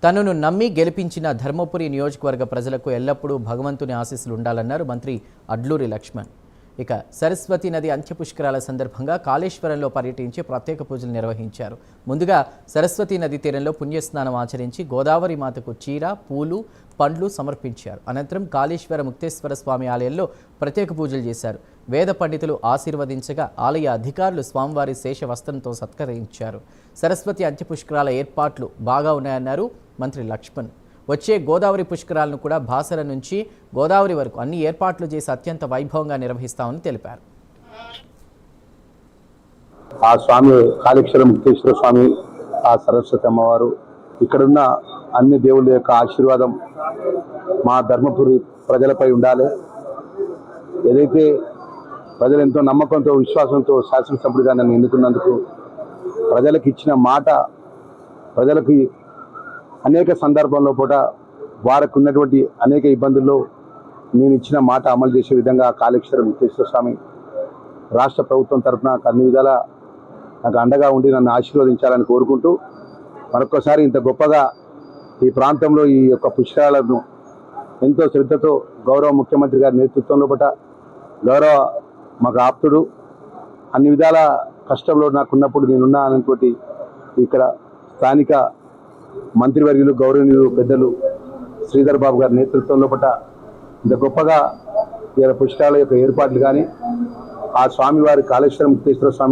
తనను నమ్మి గెలిపించిన ధర్మపురి నియోజకవర్గ ప్రజలకు ఎల్లప్పుడూ భగవంతుని ఆశీస్సులు ఉండాలన్నారు మంత్రి అడ్లూరి లక్ష్మణ్. ఇక సరస్వతి నది అంత్యపుష్కరాల సందర్భంగా కాళేశ్వరంలో పర్యటించి ప్రత్యేక పూజలు నిర్వహించారు. ముందుగా సరస్వతి నది తీరంలో పుణ్యస్నానం ఆచరించి గోదావరి మాతకు చీర, పూలు, పండ్లు సమర్పించారు. అనంతరం కాళేశ్వర ముక్తేశ్వర స్వామి ఆలయంలో ప్రత్యేక పూజలు చేశారు. వేద పండితులు ఆశీర్వదించగా ఆలయ అధికారులు స్వామివారి శేష వస్త్రంతో సత్కరించారు. సరస్వతి అంత్యపుష్కరాల ఏర్పాట్లు బాగా ఉన్నాయన్నారు మంత్రి లక్ష్మణ్. వచ్చే గోదావరి పుష్కరాలను కూడా బాసర నుంచి గోదావరి వరకు అన్ని ఏర్పాట్లు చేసి అత్యంత వైభవంగా నిర్వహిస్తామని తెలిపారు. ఆ స్వామి కాళేశ్వర ముక్తేశ్వర స్వామి, ఆ సరస్వతి అమ్మవారు, ఇక్కడున్న అన్ని దేవుళ్ళ యొక్క ఆశీర్వాదం మా ధర్మపురి ప్రజలపై ఉండాలి. ఏదైతే ప్రజలు ఎంతో నమ్మకంతో, విశ్వాసంతో శాసనసభ్యుడిగా నన్ను ఎన్నుకున్నందుకు, ప్రజలకు ఇచ్చిన మాట, ప్రజలకి అనేక సందర్భంలో పూట వారికి ఉన్నటువంటి అనేక ఇబ్బందుల్లో నేను ఇచ్చిన మాట అమలు చేసే విధంగా కాళేశ్వర ముక్తేశ్వర స్వామి రాష్ట్ర ప్రభుత్వం తరఫున అన్ని విధాల నాకు అండగా ఉండి నన్ను ఆశీర్వదించాలని కోరుకుంటూ, మరొకసారి ఇంత గొప్పగా ఈ ప్రాంతంలో ఈ యొక్క పుష్కరాలను ఎంతో శ్రద్ధతో గౌరవ ముఖ్యమంత్రి గారి నేతృత్వంలో పూట, గౌరవ మాకు ఆప్తుడు, అన్ని విధాల కష్టంలో నాకున్నప్పుడు నేనున్నా అనేటువంటి ఇక్కడ స్థానిక మంత్రివర్యులు, గౌరవనీయులు, పెద్దలు శ్రీధర్ బాబు గారి నేతృత్వంలో పట్ల ఇంత గొప్పగా పుష్కరాల యొక్క ఏర్పాట్లు కానీ, ఆ స్వామివారి కాళేశ్వర ముక్తేశ్వర స్వామి